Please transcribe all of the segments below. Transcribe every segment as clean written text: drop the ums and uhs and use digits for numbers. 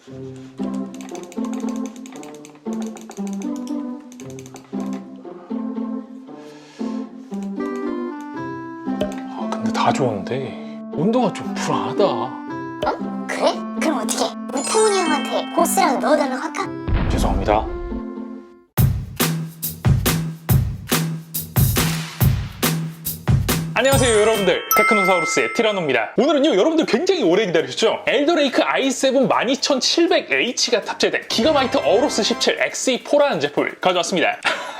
근데 다 좋은데 온도가 좀 불안하다. 어? 그래? 그럼 어떻게? 우리 태훈이 형한테 보스라도 넣어달라고 할까? 죄송합니다. 안녕하세요 여러분들, 테크노사우루스의 티라노입니다. 오늘은요 여러분들 굉장히 오래 기다리셨죠? 엘더레이크 i7 12700H가 탑재된 기가바이트 어우로스 17 XE4라는 제품을 가져왔습니다.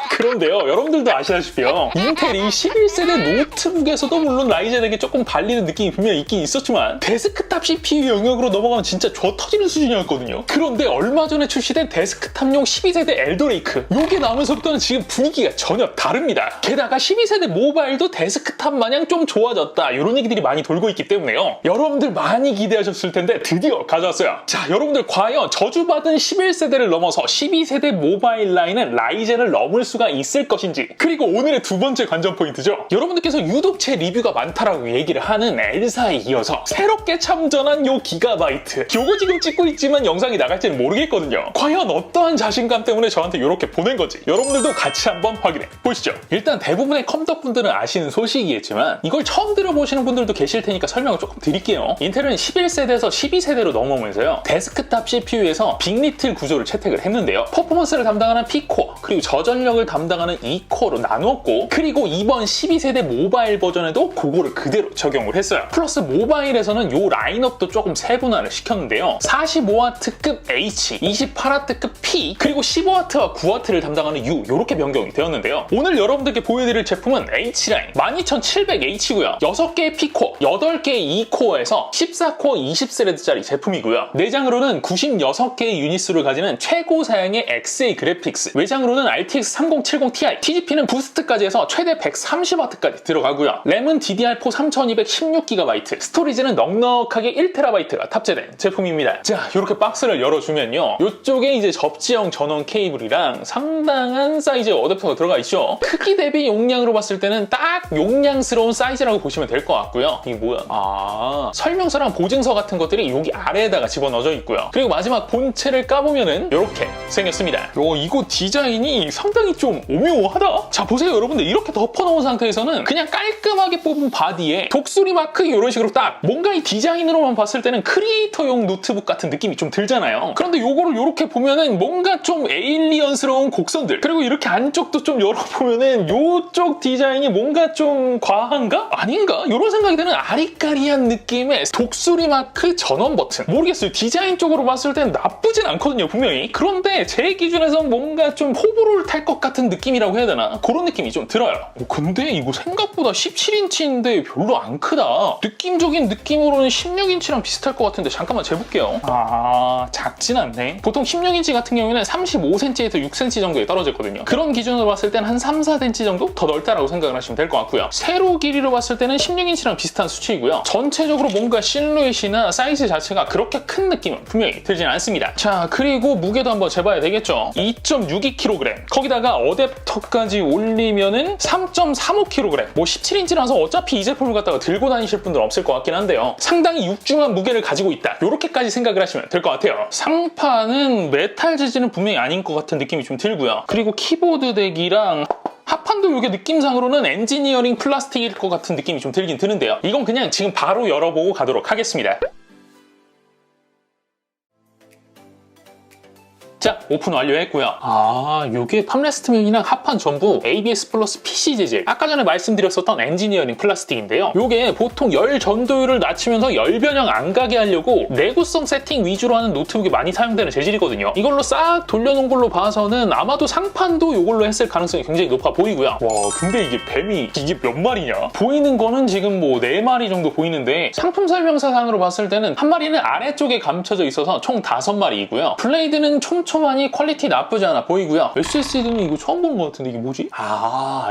그런데요 여러분들도 아시다시피요, 인텔이 11세대 노트북에서도 물론 라이젠에게 조금 발리는 느낌이 분명히 있긴 있었지만 데스크탑 CPU 영역으로 넘어가면 진짜 줘 터지는 수준이었거든요. 그런데 얼마 전에 출시된 데스크탑용 12세대 엘더레이크, 요게 나오면서부터는 지금 분위기가 전혀 다릅니다. 게다가 12세대 모바일도 데스크탑 마냥 좀 좋아졌다, 이런 얘기들이 많이 돌고 있기 때문에요, 여러분들 많이 기대하셨을 텐데 드디어 가져왔어요. 자, 여러분들 과연 저주받은 11세대를 넘어서 12세대 모바일 라인은 라이젠을 넘을 수가 있을 것인지, 그리고 오늘의 두 번째 관전 포인트죠. 여러분들께서 유독 제 리뷰가 많다라고 얘기를 하는 엘사에 이어서 새롭게 참전한 요 기가바이트, 요거 지금 찍고 있지만 영상이 나갈지는 모르겠거든요. 과연 어떠한 자신감 때문에 저한테 이렇게 보낸 건지 여러분들도 같이 한번 확인해 보시죠. 일단 대부분의 컴덕분들은 아시는 소식이겠지만 이걸 처음 들어보시는 분들도 계실 테니까 설명을 조금 드릴게요. 인텔은 11세대에서 12세대로 넘어오면서요, 데스크탑 CPU에서 빅리틀 구조를 채택을 했는데요, 퍼포먼스를 담당하는 P코어 그리고 저전력을 담당하는 E코어로 나누었고, 그리고 이번 12세대 모바일 버전에도 그거를 그대로 적용을 했어요. 플러스 모바일에서는 요 라인업도 조금 세분화를 시켰는데요, 45W급 H, 28W급 P, 그리고 15W와 9W를 담당하는 U, 요렇게 변경이 되었는데요. 오늘 여러분들께 보여드릴 제품은 H라인 12700H고요 6개의 P코어, 8개의 E코어에서 14코어 20스레드짜리 제품이고요. 내장으로는 96개의 유닛수를 가지는 최고 사양의 XA 그래픽스, 외장으로는 RTX 3070 Ti, TGP는 부스트까지 해서 최대 130W까지 들어가고요. 램은 DDR4 3216GB, 스토리지는 넉넉하게 1TB가 탑재된 제품입니다. 자, 이렇게 박스를 열어주면요, 이쪽에 이제 접지형 전원 케이블이랑 상당한 사이즈의 어댑터가 들어가 있죠. 크기 대비 용량으로 봤을 때는 딱 용량스러운 사이즈라고 보시면 될 것 같고요. 이게 뭐야? 설명서랑 보증서 같은 것들이 여기 아래에다가 집어넣어져 있고요. 그리고 마지막 본체를 까보면은 이렇게 생겼습니다. 이거 디자인이 상당히 좀 오묘하다? 자, 보세요 여러분들, 이렇게 덮어놓은 상태에서는 그냥 깔끔하게 뽑은 바디에 독수리 마크 이런 식으로 딱, 뭔가 이 디자인으로만 봤을 때는 크리에이터용 노트북 같은 느낌이 좀 들잖아요. 그런데 요거를 이렇게 보면은 뭔가 좀 에일리언스러운 곡선들, 그리고 이렇게 안쪽도 좀 열어보면은 요쪽 디자인이 뭔가 좀 과한가? 아닌가? 이런 생각이 드는 아리까리한 느낌의 독수리 마크 전원 버튼. 모르겠어요, 디자인 쪽으로 봤을 땐 나쁘진 않거든요 분명히. 그런데 제 기준에선 뭔가 좀 호불호를 탈 것 같은 느낌이라고 해야 되나? 그런 느낌이 좀 들어요. 근데 이거 생각보다 17인치인데 별로 안 크다. 느낌적인 느낌으로는 16인치랑 비슷할 것 같은데 잠깐만 재볼게요. 작진 않네. 보통 16인치 같은 경우에는 35cm에서 6cm 정도에 떨어졌거든요. 그런 기준으로 봤을 때는 한 3-4cm 정도 더 넓다라고 생각을 하시면 될 것 같고요. 세로 길이로 봤을 때는 16인치랑 비슷한 수치이고요. 전체적으로 뭔가 실루엣이나 사이즈 자체가 그렇게 큰 느낌은 분명히 들진 않습니다. 자, 그리고 무게도 한번 재봐야 되겠죠. 2.62kg, 거기다가 어댑터까지 올리면은 3.35kg. 뭐 17인치라서 어차피 이 제품을 갖다가 들고 다니실 분들 없을 것 같긴 한데요, 상당히 육중한 무게를 가지고 있다, 이렇게까지 생각을 하시면 될 것 같아요. 상판은 메탈 재질은 분명히 아닌 것 같은 느낌이 좀 들고요. 그리고 키보드 덱이랑 합판도 이게 느낌상으로는 엔지니어링 플라스틱일 것 같은 느낌이 좀 들긴 드는데요, 이건 그냥 지금 바로 열어보고 가도록 하겠습니다. 자, 오픈 완료했고요. 요게 팜레스트면이랑 합판 전부 ABS 플러스 PC 재질, 아까 전에 말씀드렸었던 엔지니어링 플라스틱인데요, 요게 보통 열 전도율을 낮추면서 열 변형 안 가게 하려고 내구성 세팅 위주로 하는 노트북에 많이 사용되는 재질이거든요. 이걸로 싹 돌려놓은 걸로 봐서는 아마도 상판도 이걸로 했을 가능성이 굉장히 높아 보이고요. 와, 근데 이게 뱀이 이게 몇 마리냐? 보이는 거는 지금 뭐 4마리 정도 보이는데, 상품 설명서상으로 봤을 때는 한 마리는 아래쪽에 감춰져 있어서 총 5마리이고요. 블레이드는 촘촘 2초만이 퀄리티 나쁘지 않아 보이고요. SSD는 이거 처음 보는 것 같은데 이게 뭐지?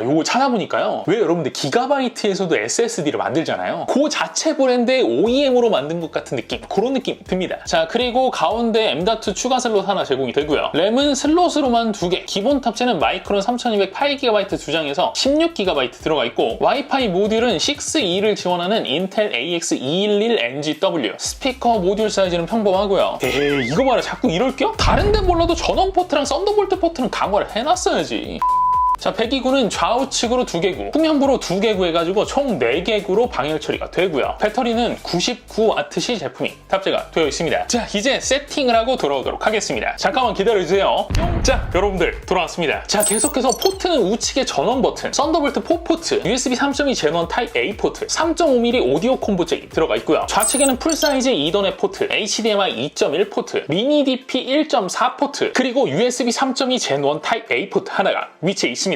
요거 찾아보니까요. 왜 여러분들 기가바이트에서도 SSD를 만들잖아요. 그 자체 브랜드의 OEM으로 만든 것 같은 느낌, 그런 느낌 듭니다. 자, 그리고 가운데 M.2 추가 슬롯 하나 제공이 되고요. 램은 슬롯으로만 2개, 기본 탑재는 마이크론 3200 8GB 2장에서 16GB 들어가 있고, 와이파이 모듈은 6E를 지원하는 인텔 AX211NGW, 스피커 모듈 사이즈는 평범하고요. 에이, 이거 봐라, 자꾸 이럴겨? 다른 데 몰라도 전원 포트랑 썬더볼트 포트는 강화를 해놨어야지. 자, 배기구는 좌우측으로 2개구, 후면부로 2개구 해가지고 총 4개구로 방열 처리가 되고요. 배터리는 99Wc 제품이 탑재가 되어 있습니다. 자, 이제 세팅을 하고 돌아오도록 하겠습니다. 잠깐만 기다려주세요. 자, 여러분들 돌아왔습니다. 자, 계속해서 포트는 우측에 전원 버튼, 썬더볼트 4포트, USB 3.2 제논 타입 A 포트, 3.5mm 오디오 콤보 잭이 들어가 있고요. 좌측에는 풀사이즈 2단의 포트, HDMI 2.1 포트, 미니 DP 1.4 포트, 그리고 USB 3.2 제논 타입 A 포트 하나가 위치해 있습니다.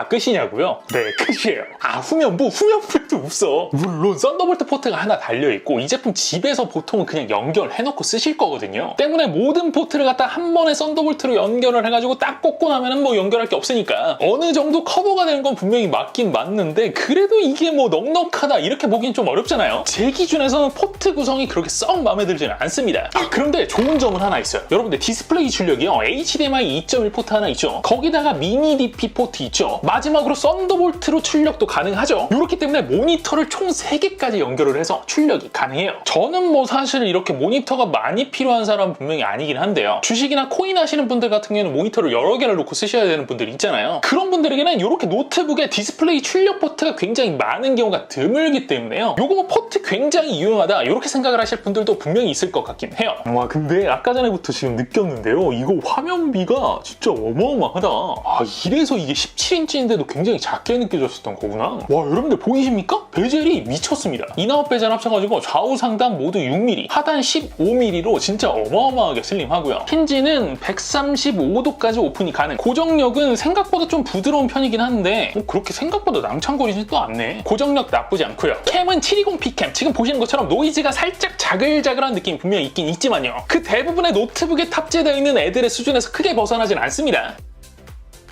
끝이냐고요? 네, 끝이에요. 후면부도 없어. 물론 썬더볼트 포트가 하나 달려있고 이 제품 집에서 보통은 그냥 연결해놓고 쓰실 거거든요. 때문에 모든 포트를 갖다 한 번에 썬더볼트로 연결을 해가지고 딱 꽂고 나면은 뭐 연결할 게 없으니까 어느 정도 커버가 되는 건 분명히 맞긴 맞는데, 그래도 이게 뭐 넉넉하다 이렇게 보긴 좀 어렵잖아요. 제 기준에서는 포트 구성이 그렇게 썩 마음에 들지는 않습니다. 그런데 좋은 점은 하나 있어요. 여러분들 디스플레이 출력이요, HDMI 2.1 포트 하나 있죠. 거기다가 미니 DP 포트 있죠. 마지막으로 썬더볼트로 출력도 가능하죠. 이렇기 때문에 모니터를 총 3개까지 연결을 해서 출력이 가능해요. 저는 뭐 사실 이렇게 모니터가 많이 필요한 사람은 분명히 아니긴 한데요. 주식이나 코인 하시는 분들 같은 경우는 모니터를 여러 개를 놓고 쓰셔야 되는 분들 있잖아요. 그런 분들에게는 이렇게 노트북에 디스플레이 출력 포트가 굉장히 많은 경우가 드물기 때문에요. 요거 뭐 포트 굉장히 유용하다 이렇게 생각을 하실 분들도 분명히 있을 것 같긴 해요. 와, 근데 아까 전에부터 지금 느꼈는데요. 이거 화면비가 진짜 어마어마하다. 이래서 이게 17인치인데도 굉장히 작게 느껴졌었던 거구나. 와, 여러분들 보이십니까? 베젤이 미쳤습니다. 인아웃 베젤 합쳐가지고 좌우 상단 모두 6mm, 하단 15mm로 진짜 어마어마하게 슬림하고요. 힌지는 135도까지 오픈이 가능. 고정력은 생각보다 좀 부드러운 편이긴 한데 그렇게 생각보다 낭창거리지도 않네. 고정력 나쁘지 않고요. 캠은 720p 캠. 지금 보시는 것처럼 노이즈가 살짝 자글자글한 느낌이 분명히 있긴 있지만요. 그 대부분의 노트북에 탑재되어 있는 애들의 수준에서 크게 벗어나진 않습니다.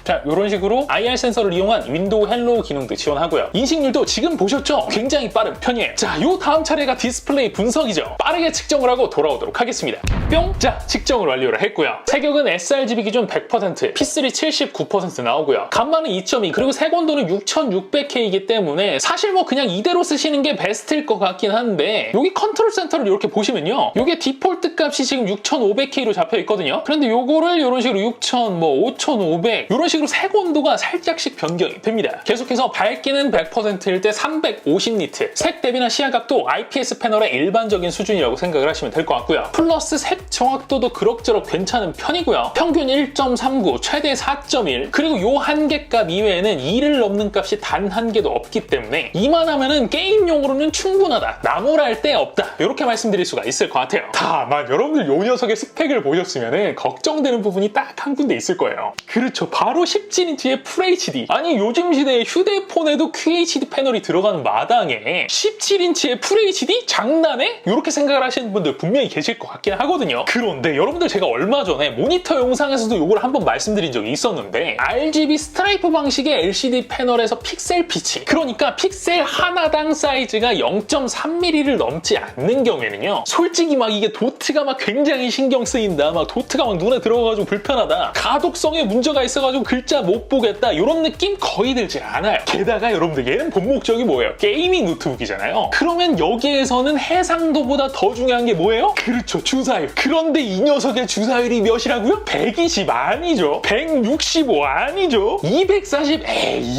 자, 이런 식으로 IR 센서를 이용한 윈도우 헬로우 기능도 지원하고요. 인식률도 지금 보셨죠? 굉장히 빠른 편이에요. 자, 요 다음 차례가 디스플레이 분석이죠. 빠르게 측정을 하고 돌아오도록 하겠습니다. 뿅! 자, 측정을 완료를 했고요. 색역은 sRGB 기준 100%, P3 79% 나오고요. 감마는 2.2, 그리고 색온도는 6600K이기 때문에 사실 뭐 그냥 이대로 쓰시는 게 베스트일 것 같긴 한데, 여기 컨트롤 센터를 이렇게 보시면요. 요게 디폴트 값이 지금 6500K로 잡혀 있거든요. 그런데 요거를 이런 식으로 6000, 5500 이런 식으로 색 온도가 살짝씩 변경이 됩니다. 계속해서 밝기는 100%일 때 350니트, 색 대비나 시야각도 IPS 패널의 일반적인 수준이라고 생각을 하시면 될 것 같고요. 플러스 색 정확도도 그럭저럭 괜찮은 편이고요. 평균 1.39, 최대 4.1, 그리고 요 한계값 이외에는 2를 넘는 값이 단 한 개도 없기 때문에 이만하면은 게임용으로는 충분하다, 나무랄 데 없다, 이렇게 말씀드릴 수가 있을 것 같아요. 다만 여러분들 요 녀석의 스펙을 보셨으면 걱정되는 부분이 딱 한 군데 있을 거예요. 그렇죠, 바로 17인치의 FHD. 아니, 요즘 시대에 휴대폰에도 QHD 패널이 들어가는 마당에 17인치의 FHD? 장난해? 이렇게 생각을 하시는 분들 분명히 계실 것 같긴 하거든요. 그런데 여러분들, 제가 얼마 전에 모니터 영상에서도 이걸 한번 말씀드린 적이 있었는데, RGB 스트라이프 방식의 LCD 패널에서 픽셀 피치, 그러니까 픽셀 하나당 사이즈가 0.3mm를 넘지 않는 경우에는요, 솔직히 막 이게 도트가 막 굉장히 신경 쓰인다, 막 도트가 막 눈에 들어가가지고 불편하다, 가독성에 문제가 있어가지고 글자 못 보겠다, 이런 느낌 거의 들지 않아요. 게다가 여러분들, 얘는 본 목적이 뭐예요? 게이밍 노트북이잖아요. 그러면 여기에서는 해상도보다 더 중요한 게 뭐예요? 그렇죠, 주사율. 그런데 이 녀석의 주사율이 몇이라고요? 120 아니죠. 165 아니죠. 240,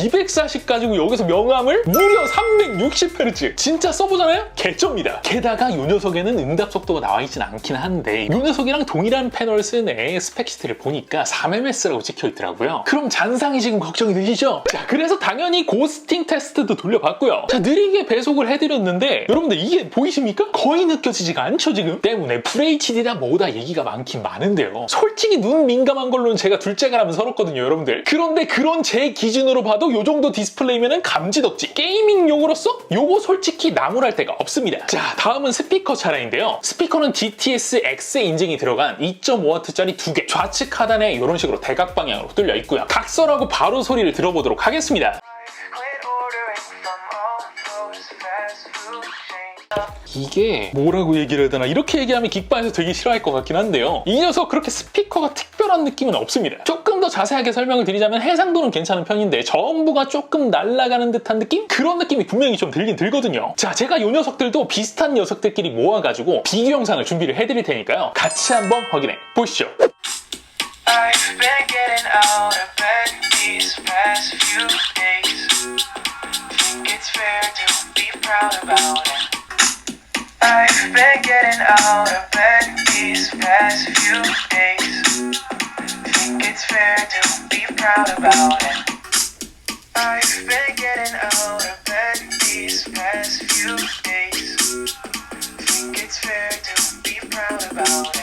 240 가지고 여기서 명암을 무려 360Hz. 진짜 써보잖아요? 개쩝니다. 게다가 이 녀석에는 응답 속도가 나와 있진 않긴 한데, 이 녀석이랑 동일한 패널 쓴 애 스펙시트를 보니까 3MS라고 찍혀 있더라고요. 그럼 잔상이 지금 걱정이 되시죠? 자, 그래서 당연히 고스팅 테스트도 돌려봤고요. 자, 느리게 배속을 해드렸는데 여러분들 이게 보이십니까? 거의 느껴지지가 않죠 지금? 때문에 FHD다 뭐다 얘기가 많긴 많은데요. 솔직히 눈 민감한 걸로는 제가 둘째가라면 서럽거든요 여러분들. 그런데 그런 제 기준으로 봐도 요 정도 디스플레이면은 감지덕지. 게이밍용으로서 요거 솔직히 나무랄 데가 없습니다. 자, 다음은 스피커 차량인데요. 스피커는 DTS X 인증이 들어간 2.5W짜리 2개. 좌측 하단에 이런 식으로 대각 방향으로 뚫려 있고요. 각설하고 바로 소리를 들어보도록 하겠습니다. 이게 뭐라고 얘기를 해야 되나, 이렇게 얘기하면 긱바에서 되게 싫어할 것 같긴 한데요. 이 녀석 그렇게 스피커가 특별한 느낌은 없습니다. 조금 더 자세하게 설명을 드리자면 해상도는 괜찮은 편인데 전부가 조금 날아가는 듯한 느낌? 그런 느낌이 분명히 좀 들긴 들거든요. 자, 제가 이 녀석들도 비슷한 녀석들끼리 모아가지고 비교 영상을 준비를 해드릴 테니까요. 같이 한번 확인해 보시죠. I've been getting out of bed these past few days. Think it's fair to be proud about it. I've been getting out of bed these past few days. Think it's fair to be proud about it. I've been getting out of bed these past few days. Think it's fair to be proud about it.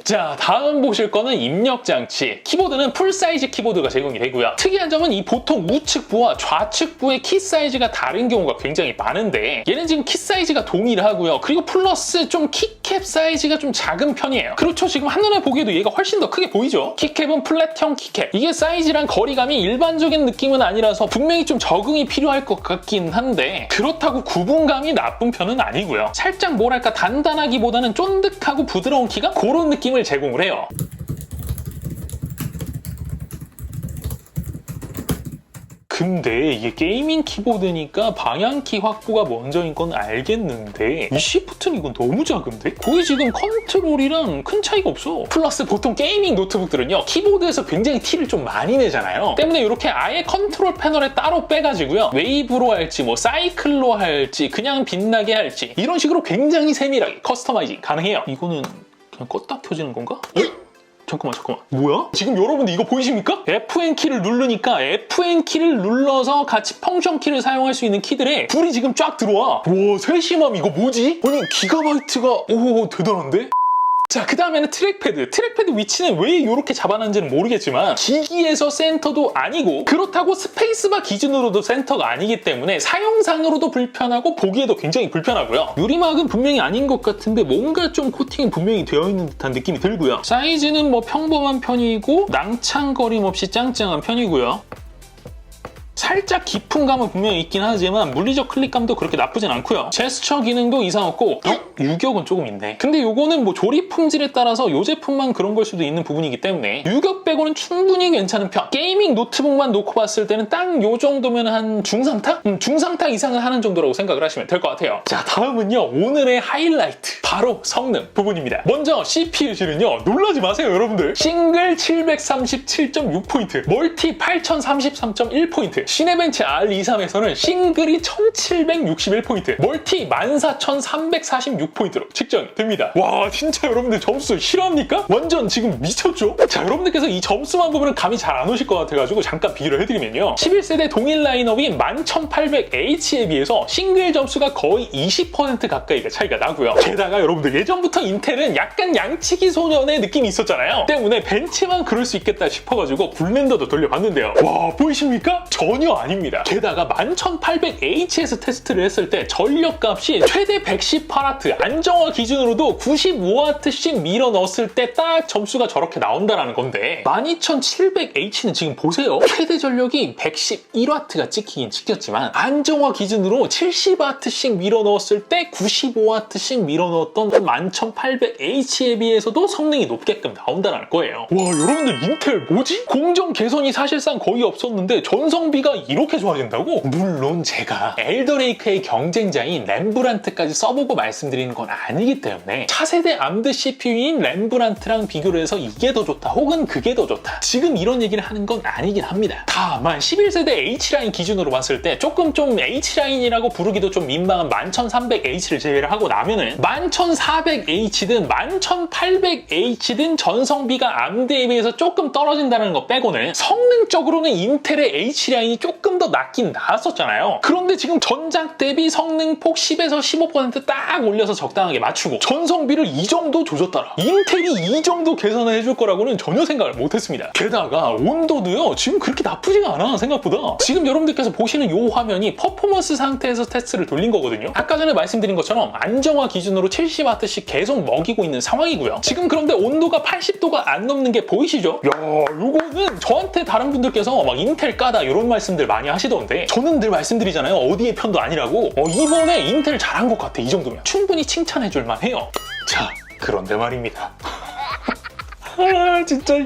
자, 다음 보실 거는 입력 장치. 키보드는 풀사이즈 키보드가 제공이 되고요. 특이한 점은 이 보통 우측부와 좌측부의 키 사이즈가 다른 경우가 굉장히 많은데 얘는 지금 키 사이즈가 동일하고요. 그리고 플러스 좀 키캡 사이즈가 좀 작은 편이에요. 그렇죠, 지금 한눈에 보기에도 얘가 훨씬 더 크게 보이죠? 키캡은 플랫형 키캡. 이게 사이즈랑 거리감이 일반적인 느낌은 아니라서 분명히 좀 적응이 필요할 것 같긴 한데 그렇다고 구분감이 나쁜 편은 아니고요. 살짝 뭐랄까 단단하기보다는 쫀득하고 부드러운 키가 그런 느낌을 제공을 해요. 근데 이게 게이밍 키보드니까 방향키 확보가 먼저인 건 알겠는데 이 시프트는 이건 너무 작은데? 거기 지금 컨트롤이랑 큰 차이가 없어. 플러스 보통 게이밍 노트북들은요 키보드에서 굉장히 티를 좀 많이 내잖아요. 때문에 이렇게 아예 컨트롤 패널에 따로 빼가지고요 웨이브로 할지 뭐 사이클로 할지 그냥 빛나게 할지 이런 식으로 굉장히 세밀하게 커스터마이징 가능해요. 이거는 그냥 껐다 켜지는 건가? 잠깐만 뭐야? 지금 여러분들 이거 보이십니까? FN키를 누르니까 FN키를 눌러서 같이 펑션키를 사용할 수 있는 키들에 불이 지금 쫙 들어와. 와, 세심함 이거 뭐지? 아니 기가바이트가 오 대단한데? 자, 그 다음에는 트랙패드. 트랙패드 위치는 왜 이렇게 잡아놨는지는 모르겠지만 기기에서 센터도 아니고 그렇다고 스페이스바 기준으로도 센터가 아니기 때문에 사용상으로도 불편하고 보기에도 굉장히 불편하고요. 유리막은 분명히 아닌 것 같은데 뭔가 좀 코팅이 분명히 되어 있는 듯한 느낌이 들고요. 사이즈는 뭐 평범한 편이고 낭창거림 없이 짱짱한 편이고요. 살짝 깊은 감은 분명히 있긴 하지만 물리적 클릭감도 그렇게 나쁘진 않고요. 제스처 기능도 이상 없고 유격은 조금 있네. 근데 요거는 뭐 조립 품질에 따라서 요 제품만 그런 걸 수도 있는 부분이기 때문에 유격 빼고는 충분히 괜찮은 편. 게이밍 노트북만 놓고 봤을 때는 딱 요 정도면 한 중상타? 중상타 이상은 하는 정도라고 생각을 하시면 될 것 같아요. 자, 다음은요 오늘의 하이라이트 바로 성능 부분입니다. 먼저 CPU실은요 놀라지 마세요 여러분들. 싱글 737.6포인트, 멀티 8033.1포인트, 시네벤치 R23에서는 싱글이 1761포인트, 멀티 14346포인트로 측정이 됩니다. 와, 진짜 여러분들 점수 실화입니까? 완전 지금 미쳤죠? 자, 여러분들께서 이 점수만 보면 감이 잘 안 오실 것 같아가지고 잠깐 비교를 해드리면요 11세대 동일 라인업인 11800H에 비해서 싱글 점수가 거의 20% 가까이가 차이가 나고요. 게다가 여러분들 예전부터 인텔은 약간 양치기 소년의 느낌이 있었잖아요. 때문에 벤치만 그럴 수 있겠다 싶어가지고 블렌더도 돌려봤는데요. 와, 보이십니까? 전혀 아닙니다. 게다가 11800H에서 테스트를 했을 때 전력값이 최대 118W, 안정화 기준으로도 95W씩 밀어 넣었을 때 딱 점수가 저렇게 나온다는 건데 12700H는 지금 보세요. 최대 전력이 111W가 찍히긴 찍혔지만 안정화 기준으로 70W씩 밀어 넣었을 때 95W씩 밀어 넣었던 11800H에 비해서도 성능이 높게끔 나온다는 거예요. 와, 여러분들 인텔 뭐지? 공정 개선이 사실상 거의 없었는데 전성비가 성능비가 이렇게 좋아진다고? 물론 제가 엘더레이크의 경쟁자인 램브란트까지 써보고 말씀드리는 건 아니기 때문에 차세대 암드 CPU인 램브란트랑 비교를 해서 이게 더 좋다 혹은 그게 더 좋다 지금 이런 얘기를 하는 건 아니긴 합니다. 다만 11세대 H라인 기준으로 봤을 때 조금 좀 H라인이라고 부르기도 좀 민망한 11300H를 제외를 하고 나면은 11400H든 11800H든 전성비가 암드에 비해서 조금 떨어진다는 거 빼고는 성능적으로는 인텔의 H라인이 조금 더 낫긴 나았었잖아요. 그런데 지금 전작 대비 성능폭 10에서 15%딱 올려서 적당하게 맞추고 전성비를 이 정도 조졌더라. 인텔이 이 정도 개선을 해줄 거라고는 전혀 생각을 못했습니다. 게다가 온도도요 지금 그렇게 나쁘지가 않아 생각보다. 지금 여러분들께서 보시는 이 화면이 퍼포먼스 상태에서 테스트를 돌린 거거든요. 아까 전에 말씀드린 것처럼 안정화 기준으로 70W씩 계속 먹이고 있는 상황이고요. 지금 그런데 온도가 80도가 안 넘는 게 보이시죠? 야 요거는 저한테 다른 분들께서 막 인텔 까다 이런 말씀들 많이 하시던데 저는 늘 말씀드리잖아요. 어디의 편도 아니라고. 이번에 인텔 잘한 것 같아. 이 정도면 충분히 칭찬해줄 만해요. 자 그런데 말입니다. 진짜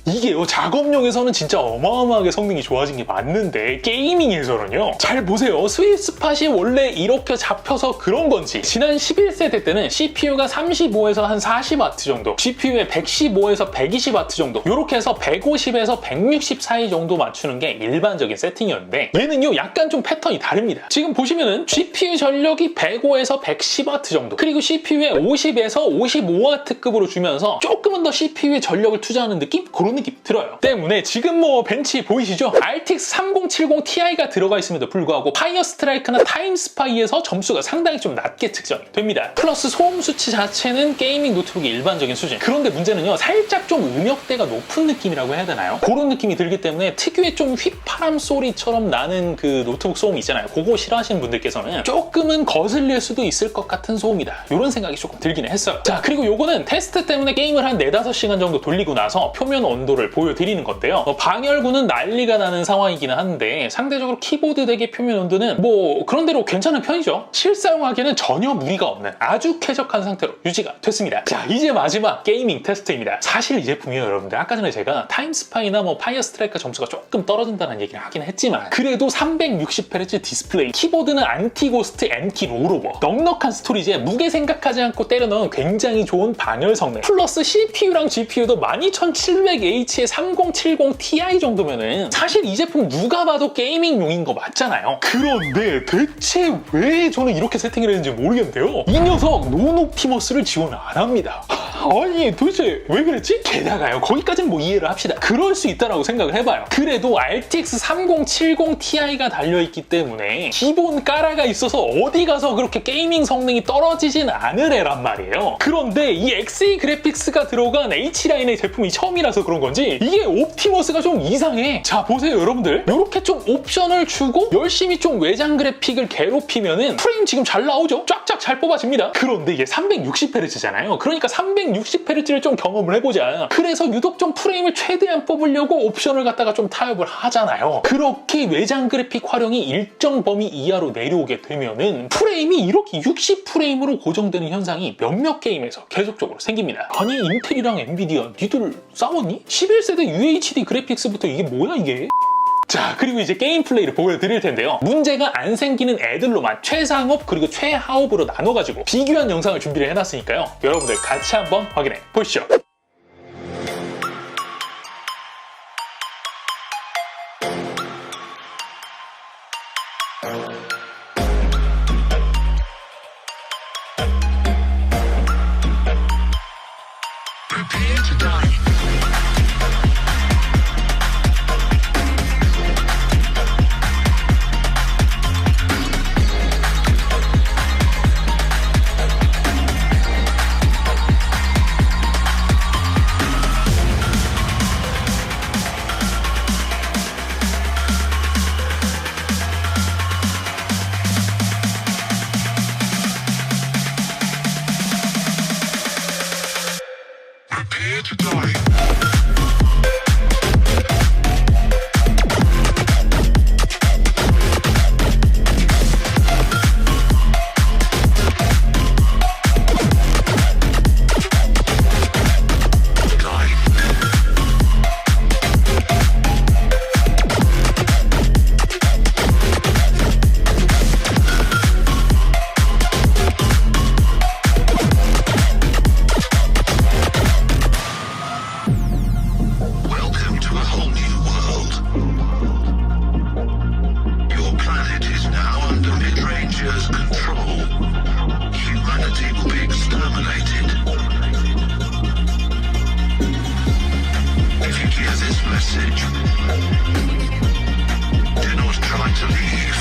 이게요 작업용에서는 진짜 어마어마하게 성능이 좋아진 게 맞는데 게이밍에서는요 잘 보세요. 스윗스팟이 원래 이렇게 잡혀서 그런 건지 지난 11세대 때는 CPU가 35에서 한 40W 정도, GPU에 115에서 120W 정도 이렇게 해서 150에서 160 사이 정도 맞추는 게 일반적인 세팅이었는데 얘는요 약간 좀 패턴이 다릅니다. 지금 보시면은 GPU 전력이 105에서 110W 정도 그리고 CPU에 50에서 55W급으로 주면서 조금은 더 CPU에 전력을 투자하는 느낌? 그런 느낌 들어요. 때문에 지금 뭐 벤치 보이시죠? RTX 3070 Ti가 들어가 있음에도 불구하고 파이어 스트라이크나 타임스파이에서 점수가 상당히 좀 낮게 측정이 됩니다. 플러스 소음 수치 자체는 게이밍 노트북의 일반적인 수준. 그런데 문제는요 살짝 좀 음역대가 높은 느낌이라고 해야 되나요? 그런 느낌이 들기 때문에 특유의 좀 휘파람 소리처럼 나는 그 노트북 소음 있잖아요. 그거 싫어하시는 분들께서는 조금은 거슬릴 수도 있을 것 같은 소음이다. 이런 생각이 조금 들기는 했어요. 자 그리고 요거는 테스트 때문에 게임을 한 4-5시간 정도 돌리고 나서 표면 온도를 보여드리는 건데요. 방열구는 난리가 나는 상황이기는 한데 상대적으로 키보드 덱의 표면 온도는 뭐 그런대로 괜찮은 편이죠. 실사용하기에는 전혀 무리가 없는 아주 쾌적한 상태로 유지가 됐습니다. 자 이제 마지막 게이밍 테스트입니다. 사실 이 제품이요 여러분들 아까 전에 제가 타임스파이나 뭐 파이어 스트라이크 점수가 조금 떨어진다는 얘기를 하긴 했지만 그래도 360Hz 디스플레이, 키보드는 안티고스트 NT 롤오버, 넉넉한 스토리지에 무게 생각하지 않고 때려 넣은 굉장히 좋은 방열 성능 플러스 CPU랑 GPU도 12700H의 3070 Ti 정도면은 사실 이 제품 누가 봐도 게이밍용인 거 맞잖아요. 그런데 대체 왜 저는 이렇게 세팅을 했는지 모르겠는데요. 이 녀석 노옵티머스를 지원 안 합니다. 아니 도대체 왜 그랬지? 게다가요 거기까지는 뭐 이해를 합시다. 그럴 수 있다라고 생각을 해봐요. 그래도 RTX 3070 Ti가 달려있기 때문에 기본 까라가 있어서 어디 가서 그렇게 게이밍 성능이 떨어지진 않을 애란 말이에요. 그런데 이 XE 그래픽스가 들어간 H라인의 제품이 처음이라서 그런 건지 이게 옵티머스가 좀 이상해. 자 보세요 여러분들 이렇게 좀 옵션을 주고 열심히 좀 외장 그래픽을 괴롭히면은 프레임 지금 잘 나오죠? 쫙쫙 잘 뽑아집니다. 그런데 이게 360Hz잖아요. 그러니까 360Hz를 좀 경험을 해보자. 그래서 유독 좀 프레임을 최대한 뽑으려고 옵션을 갖다가 좀 타협을 하잖아요. 그렇게 외장 그래픽 활용이 일정 범위 이하로 내려오게 되면은 프레임이 이렇게 60프레임으로 고정되는 현상이 몇몇 게임에서 계속적으로 생깁니다. 아니 인텔이랑 엔비디아 니들 싸웠니? 11세대 UHD 그래픽스부터 이게 뭐야 이게? 자 그리고 이제 게임 플레이를 보여드릴 텐데요. 문제가 안 생기는 애들로만 최상업 그리고 최하업으로 나눠가지고 비교한 영상을 준비를 해놨으니까요. 여러분들 같이 한번 확인해 보시죠. message. Do not try to leave.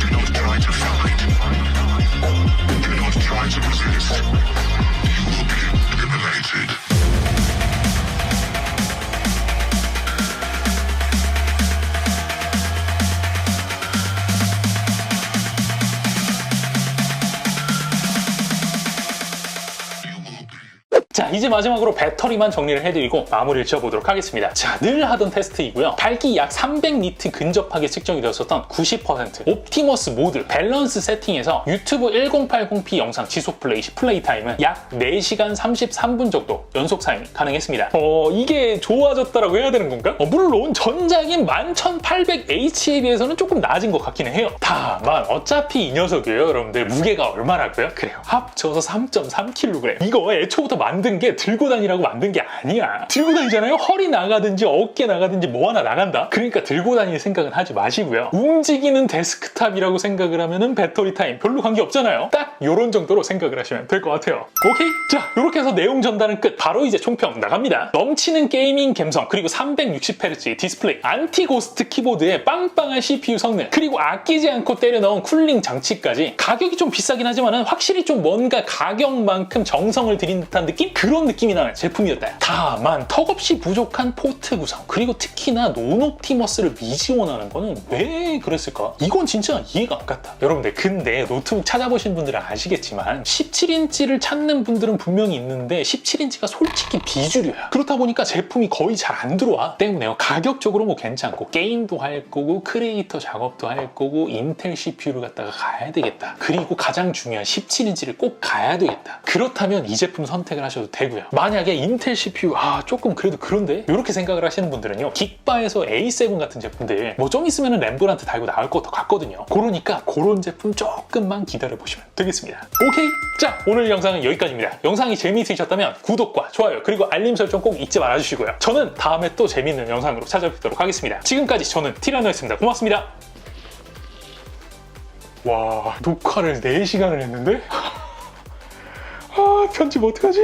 Do not try to fight. Do not try to resist. You will be eliminated. 자, 이제 마지막으로 배터리만 정리를 해드리고 마무리를 지어보도록 하겠습니다. 자, 늘 하던 테스트이고요. 밝기 약 300니트 근접하게 측정이 되었었던 90% 옵티머스 모드 밸런스 세팅에서 유튜브 1080p 영상 지속 플레이 타임은 약 4시간 33분 정도 연속 사용이 가능했습니다. 이게 좋아졌다라고 해야 되는 건가? 물론 전작인 11800H에 비해서는 조금 낮은 것 같기는 해요. 다만 어차피 이 녀석이에요, 여러분들. 무게가 얼마라고요? 그래요, 합쳐서 3.3kg. 이거 애초부터 만든 게 들고 다니라고 만든 게 아니야. 들고 다니잖아요? 허리 나가든지 어깨 나가든지 뭐 하나 나간다? 그러니까 들고 다닐 생각은 하지 마시고요. 움직이는 데스크탑이라고 생각을 하면은 배터리 타임 별로 관계 없잖아요. 딱 요런 정도로 생각을 하시면 될 것 같아요. 오케이? 자, 요렇게 해서 내용 전달은 끝. 바로 이제 총평 나갑니다. 넘치는 게이밍 감성, 그리고 360Hz 디스플레이, 안티 고스트 키보드에 빵빵한 CPU 성능, 그리고 아끼지 않고 때려 넣은 쿨링 장치까지. 가격이 좀 비싸긴 하지만은 확실히 좀 뭔가 가격만큼 정성을 들인 듯한 느낌? 그런 느낌이 나는 제품이었다. 다만 턱없이 부족한 포트 구성, 그리고 특히나 논옵티머스를 미지원하는 거는 왜 그랬을까? 이건 진짜 이해가 안 갔다. 여러분들, 근데 노트북 찾아보신 분들은 아시겠지만 17인치를 찾는 분들은 분명히 있는데 17인치가 솔직히 비주류야. 그렇다 보니까 제품이 거의 잘 안 들어와. 때문에요. 가격적으로 뭐 괜찮고 게임도 할 거고 크리에이터 작업도 할 거고 인텔 CPU를 갖다가 가야 되겠다. 그리고 가장 중요한 17인치를 꼭 가야 되겠다. 그렇다면 이 제품 선택을 하셔도 되고요. 만약에 인텔 CPU 조금 그래도 그런데 이렇게 생각을 하시는 분들은요, 긱바에서 A7 같은 제품들 뭐 좀 있으면 램브란트 달고 나올 것 같거든요. 그러니까 그런 제품 조금만 기다려 보시면 되겠습니다. 오케이? 자, 오늘 영상은 여기까지입니다. 영상이 재미있으셨다면 구독과 좋아요 그리고 알림 설정 꼭 잊지 말아주시고요. 저는 다음에 또 재미있는 영상으로 찾아뵙도록 하겠습니다. 지금까지 저는 티라노였습니다. 고맙습니다. 와, 녹화를 4시간을 했는데? 편집 어떡하지?